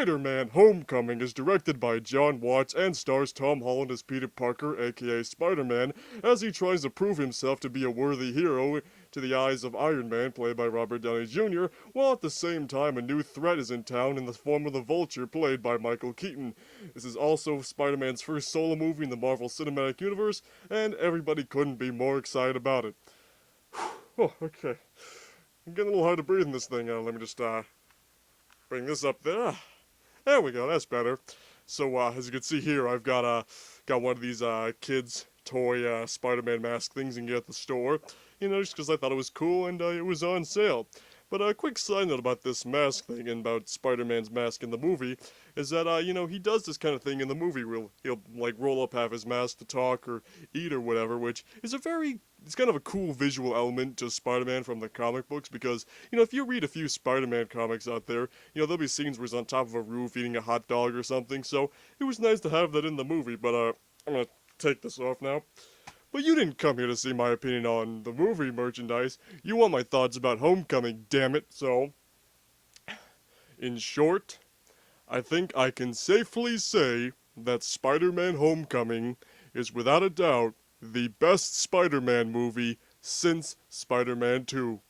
Spider-Man Homecoming is directed by John Watts and stars Tom Holland as Peter Parker, aka Spider-Man, as he tries to prove himself to be a worthy hero to the eyes of Iron Man, played by Robert Downey Jr., while at the same time a new threat is in town in the form of the Vulture, played by Michael Keaton. This is also Spider-Man's first solo movie in the Marvel Cinematic Universe, and everybody couldn't be more excited about it. Oh, okay. I'm getting a little hard to breathe in this thing. Let me just, bring this up there. There we go, that's better. So, as you can see here, I've got one of these, kids' toy, Spider-Man mask things you can get at the store. You know, just because I thought it was cool and, it was on sale. But a quick side note about this mask thing and about Spider-Man's mask in the movie is that, you know, he does this kind of thing in the movie where he'll like, roll up half his mask to talk or eat or whatever, which is it's kind of a cool visual element to Spider-Man from the comic books because, you know, if you read a few Spider-Man comics out there, you know, there'll be scenes where he's on top of a roof eating a hot dog or something, so it was nice to have that in the movie, but, I'm gonna take this off now. But you didn't come here to see my opinion on the movie merchandise. You want my thoughts about Homecoming, damn it. So, in short, I think I can safely say that Spider-Man Homecoming is without a doubt the best Spider-Man movie since Spider-Man 2.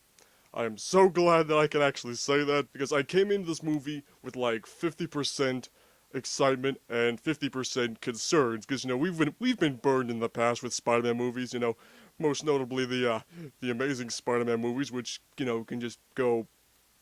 I am so glad that I can actually say that because I came into this movie with like 50% excitement and 50% concerns because, you know, we've been burned in the past with Spider-Man movies, you know, most notably the Amazing Spider-Man movies, which, you know, can just go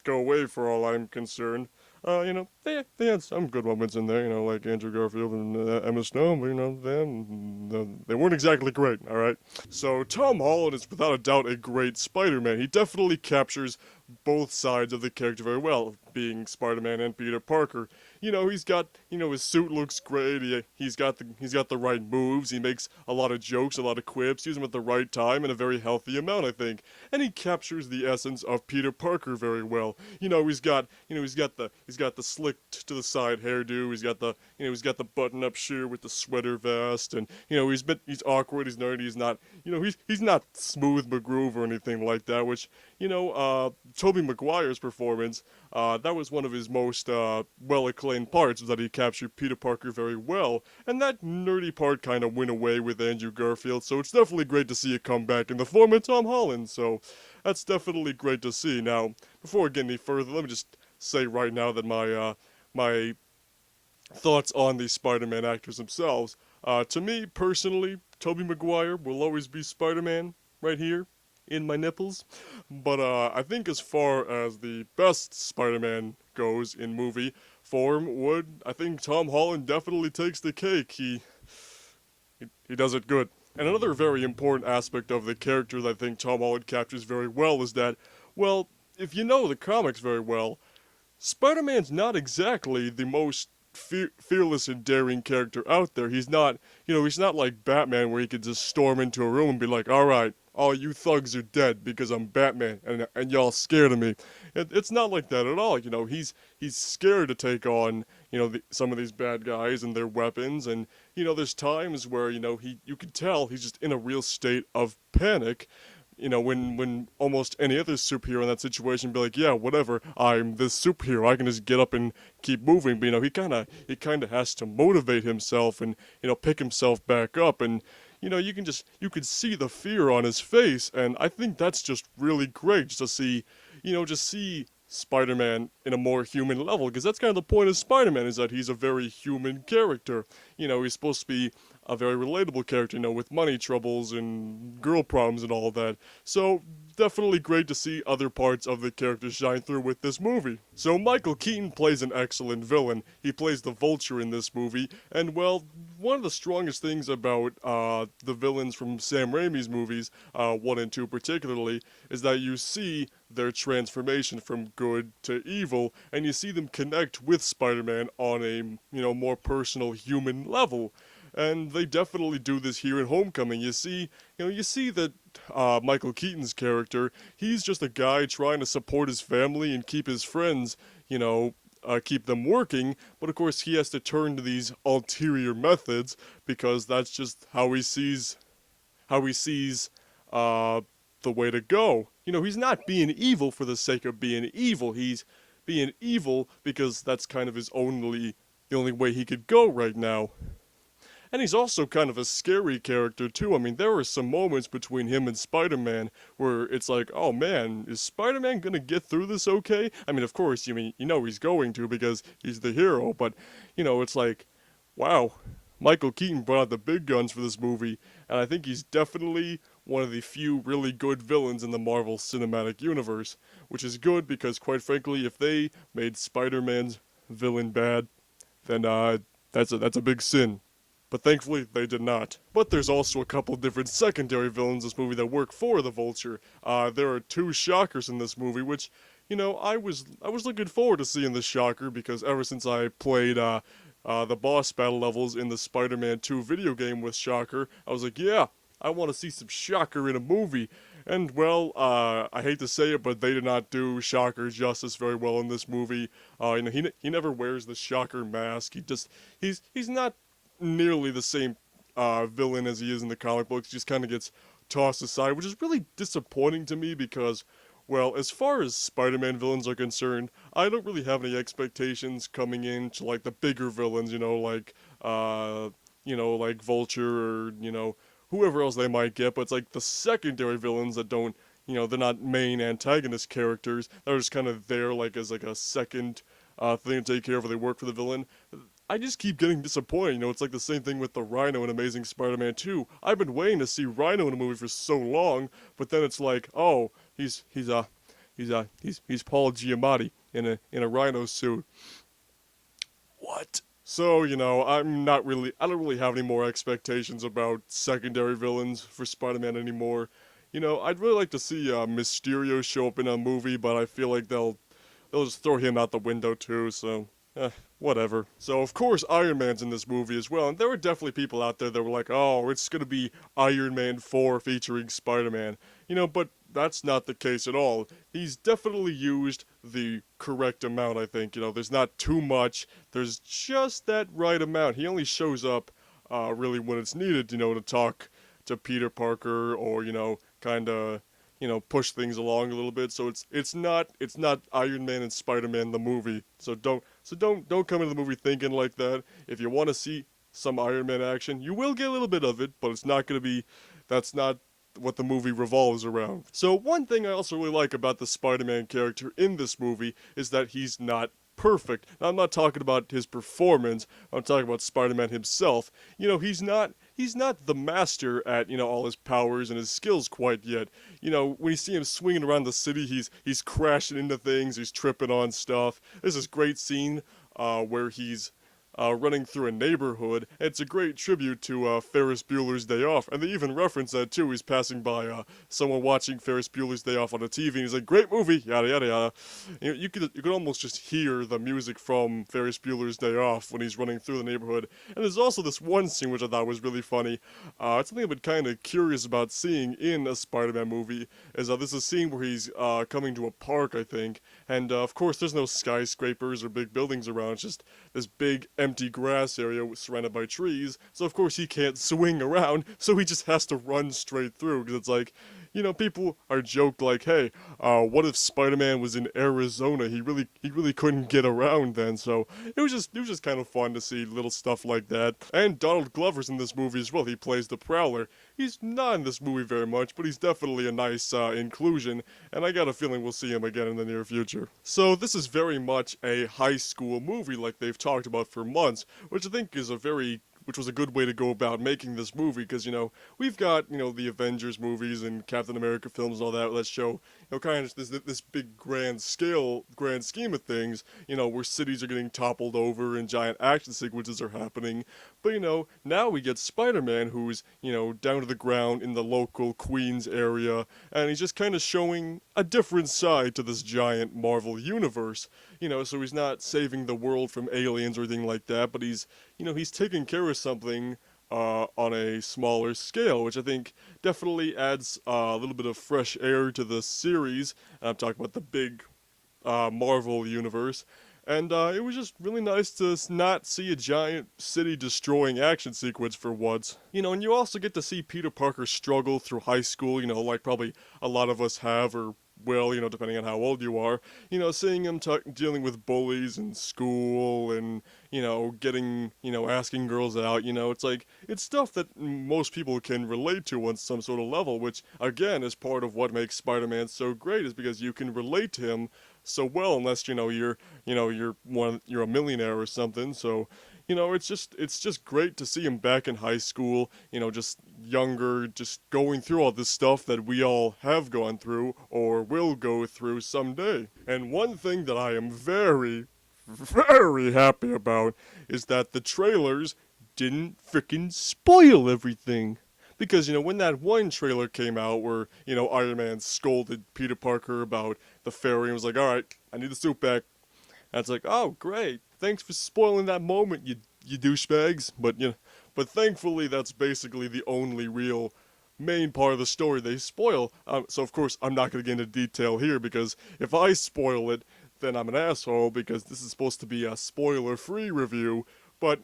away for all I'm concerned. You know, they had some good moments in there, you know, like Andrew Garfield and Emma Stone, but, you know, they weren't exactly great, alright? So, Tom Holland is without a doubt a great Spider-Man. He definitely captures both sides of the character very well, being Spider-Man and Peter Parker. You know, he's got, you know, his suit looks great, he's got the right moves, he makes a lot of jokes, a lot of quips, use them at the right time in a very healthy amount, I think. And he captures the essence of Peter Parker very well. You know, he's got the slick to the side hairdo, he's got the button-up shirt with the sweater vest, and, you know, he's awkward, he's nerdy, he's not, you know, he's not Smooth McGroove or anything like that, which, you know, Tobey Maguire's performance, that was one of his most, well-acclaimed parts, was that he captured Peter Parker very well, and that nerdy part kind of went away with Andrew Garfield, so it's definitely great to see it come back in the form of Tom Holland, so that's definitely great to see. Now, before we get any further, let me just say right now that my thoughts on the Spider-Man actors themselves, to me, personally, Tobey Maguire will always be Spider-Man, right here, in my nipples, but I think as far as the best Spider-Man goes in movie form, I think Tom Holland definitely takes the cake. He does it good. And another very important aspect of the character that I think Tom Holland captures very well is that, well, if you know the comics very well, Spider-Man's not exactly the most fearless and daring character out there. He's not, you know, he's not like Batman where he could just storm into a room and be like, alright, all you thugs are dead because I'm Batman and y'all scared of me. It's not like that at all, you know, he's scared to take on, you know, some of these bad guys and their weapons, and, you know, there's times where, you know, you can tell he's just in a real state of panic. You know, when almost any other superhero in that situation be like, yeah, whatever, I'm this superhero, I can just get up and keep moving, but, you know, he kinda has to motivate himself and, you know, pick himself back up, and, you know, you could see the fear on his face, and I think that's just really great, just to see, you know, just see Spider-Man in a more human level, because that's kind of the point of Spider-Man, is that he's a very human character. You know, he's supposed to be a very relatable character, you know, with money troubles and girl problems and all that. So, definitely great to see other parts of the character shine through with this movie. So, Michael Keaton plays an excellent villain. He plays the Vulture in this movie, and, well, one of the strongest things about the villains from Sam Raimi's movies, 1 and 2 particularly, is that you see their transformation from good to evil, and you see them connect with Spider-Man on a, you know, more personal human level. And they definitely do this here in Homecoming. You see that Michael Keaton's character, he's just a guy trying to support his family and keep his friends, you know, keep them working, but of course he has to turn to these ulterior methods because that's just how he sees the way to go. You know, he's not being evil for the sake of being evil. He's being evil because that's kind of the only way he could go right now. And he's also kind of a scary character too. I mean, there were some moments between him and Spider-Man where it's like, oh man, is Spider-Man gonna get through this okay? I mean, of course, he's going to because he's the hero, but it's like, wow, Michael Keaton brought out the big guns for this movie, and I think he's definitely one of the few really good villains in the Marvel Cinematic Universe, which is good because, quite frankly, if they made Spider-Man's villain bad, then that's a big sin. But thankfully, they did not. But there's also a couple different secondary villains in this movie that work for the Vulture. There are two Shockers in this movie, which, I was looking forward to seeing the Shocker because ever since I played the boss battle levels in the Spider-Man 2 video game with Shocker, I was like, yeah, I want to see some Shocker in a movie. And well, I hate to say it, but they did not do Shocker justice very well in this movie. He never wears the Shocker mask. He's not nearly the same villain as he is in the comic books. He just kind of gets tossed aside, which is really disappointing to me because, well, as far as Spider-Man villains are concerned, I don't really have any expectations coming into like the bigger villains, like Vulture or whoever else they might get. But it's like the secondary villains that don't, they're not main antagonist characters. They're just kind of there like as like a second thing to take care of, or they work for the villain. I just keep getting disappointed. It's like the same thing with the Rhino in Amazing Spider-Man 2. I've been waiting to see Rhino in a movie for so long, but then it's like, oh, he's Paul Giamatti in a Rhino suit. What? So, I don't really have any more expectations about secondary villains for Spider-Man anymore. I'd really like to see Mysterio show up in a movie, but I feel like they'll just throw him out the window too, so whatever. So, of course, Iron Man's in this movie as well, and there were definitely people out there that were like, oh, it's gonna be Iron Man 4 featuring Spider-Man. But that's not the case at all. He's definitely used the correct amount, I think. There's not too much, there's just that right amount. He only shows up, really when it's needed, to talk to Peter Parker or, kinda push things along a little bit. So it's not Iron Man and Spider-Man the movie. So don't come into the movie thinking like that. If you want to see some Iron Man action, you will get a little bit of it, but that's not what the movie revolves around. So one thing I also really like about the Spider-Man character in this movie is that he's not perfect. Now, I'm not talking about his performance, I'm talking about Spider-Man himself. He's not the master at, all his powers and his skills quite yet. When you see him swinging around the city, he's crashing into things, he's tripping on stuff. There's this great scene where he's running through a neighborhood. It's a great tribute to Ferris Bueller's Day Off, and they even reference that too. He's passing by someone watching Ferris Bueller's Day Off on the TV, and he's like, "Great movie, yada yada yada." You could almost just hear the music from Ferris Bueller's Day Off when he's running through the neighborhood. And there's also this one scene which I thought was really funny. It's something I've been kind of curious about seeing in a Spider-Man movie. Is this is a scene where he's coming to a park, I think, and of course there's no skyscrapers or big buildings around. It's just this big empty grass area surrounded by trees, so of course he can't swing around, so he just has to run straight through, because it's like, people are joked like, hey, what if Spider-Man was in Arizona? He really couldn't get around then, so it was just kind of fun to see little stuff like that. And Donald Glover's in this movie as well. He plays the Prowler. He's not in this movie very much, but he's definitely a nice inclusion, and I got a feeling we'll see him again in the near future. So this is very much a high school movie like they've talked about for months, which I think is which was a good way to go about making this movie, because, we've got, the Avengers movies and Captain America films and all that show, kind of this big grand scheme of things, where cities are getting toppled over and giant action sequences are happening. But, now we get Spider-Man, who's, down to the ground in the local Queens area, and he's just kind of showing a different side to this giant Marvel universe. So he's not saving the world from aliens or anything like that, but he's taking care of something on a smaller scale, which I think definitely adds a little bit of fresh air to the series. I'm talking about the big Marvel universe. And it was just really nice to not see a giant city-destroying action sequence for once. And you also get to see Peter Parker struggle through high school, like probably a lot of us have, or will, depending on how old you are, seeing him dealing with bullies in school and, getting, asking girls out, it's like, it's stuff that most people can relate to on some sort of level, which, again, is part of what makes Spider-Man so great, is because you can relate to him so well, unless, you're a millionaire or something, so, it's just great to see him back in high school, just younger, just going through all this stuff that we all have gone through or will go through someday. And one thing that I am very, very happy about is that the trailers didn't frickin' spoil everything. Because, when that one trailer came out where, Iron Man scolded Peter Parker about the fairy and was like, alright, I need the suit back. And it's like, oh, great. Thanks for spoiling that moment, you douchebags. But thankfully, that's basically the only real main part of the story they spoil. So, of course, I'm not going to get into detail here, because if I spoil it, then I'm an asshole, because this is supposed to be a spoiler-free review. But,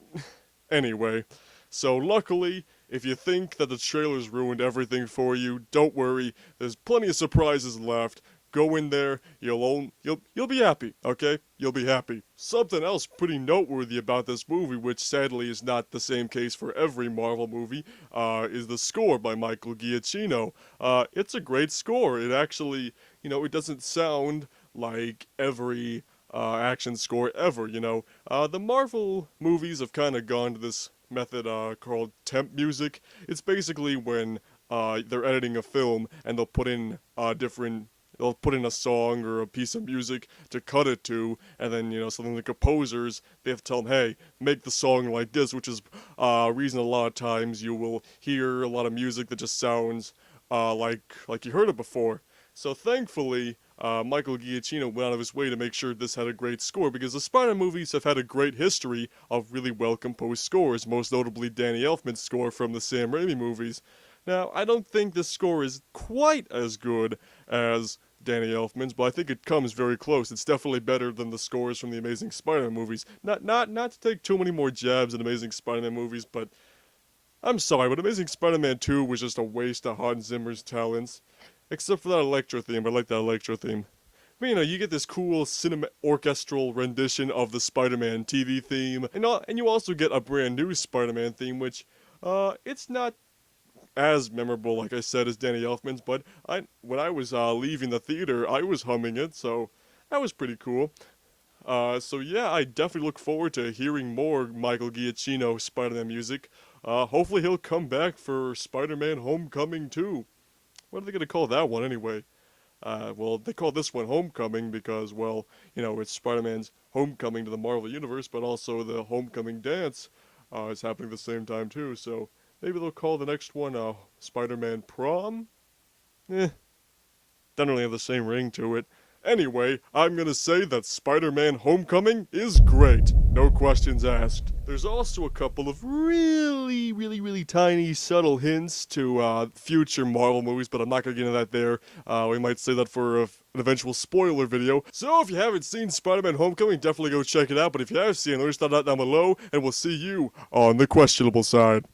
anyway. So, luckily, if you think that the trailers ruined everything for you, don't worry. There's plenty of surprises left. Go in there, you'll be happy, okay? You'll be happy. Something else pretty noteworthy about this movie, which sadly is not the same case for every Marvel movie, is the score by Michael Giacchino. It's a great score. It actually, it doesn't sound like every action score ever, The Marvel movies have kind of gone to this method called temp music. It's basically when they're editing a film and they'll put in they'll put in a song or a piece of music to cut it to, and then, something like composers, they have to tell them, hey, make the song like this, which is a reason a lot of times you will hear a lot of music that just sounds like you heard it before. So thankfully, Michael Giacchino went out of his way to make sure this had a great score, because the Spider-Man movies have had a great history of really well-composed scores, most notably Danny Elfman's score from the Sam Raimi movies. Now, I don't think this score is quite as good as Danny Elfman's, but I think it comes very close. It's definitely better than the scores from the Amazing Spider-Man movies. Not to take too many more jabs at Amazing Spider-Man movies, but I'm sorry, but Amazing Spider-Man 2 was just a waste of Hans Zimmer's talents. Except for that electro theme. I like that electro theme. But, you get this cool orchestral rendition of the Spider-Man TV theme, and you also get a brand new Spider-Man theme, which, it's not as memorable, like I said, as Danny Elfman's, but when I was leaving the theater, I was humming it, so that was pretty cool. So yeah, I definitely look forward to hearing more Michael Giacchino Spider-Man music. Hopefully he'll come back for Spider-Man Homecoming 2. What are they going to call that one anyway? Well, they call this one Homecoming because, well, it's Spider-Man's homecoming to the Marvel Universe, but also the homecoming dance is happening at the same time too, so maybe they'll call the next one Spider-Man Prom? Doesn't really have the same ring to it. Anyway, I'm gonna say that Spider-Man Homecoming is great. No questions asked. There's also a couple of really, really, really tiny, subtle hints to future Marvel movies, but I'm not gonna get into that there. We might say that for an eventual spoiler video. So if you haven't seen Spider-Man Homecoming, definitely go check it out. But if you have seen it, let me start that down below, and we'll see you on the questionable side.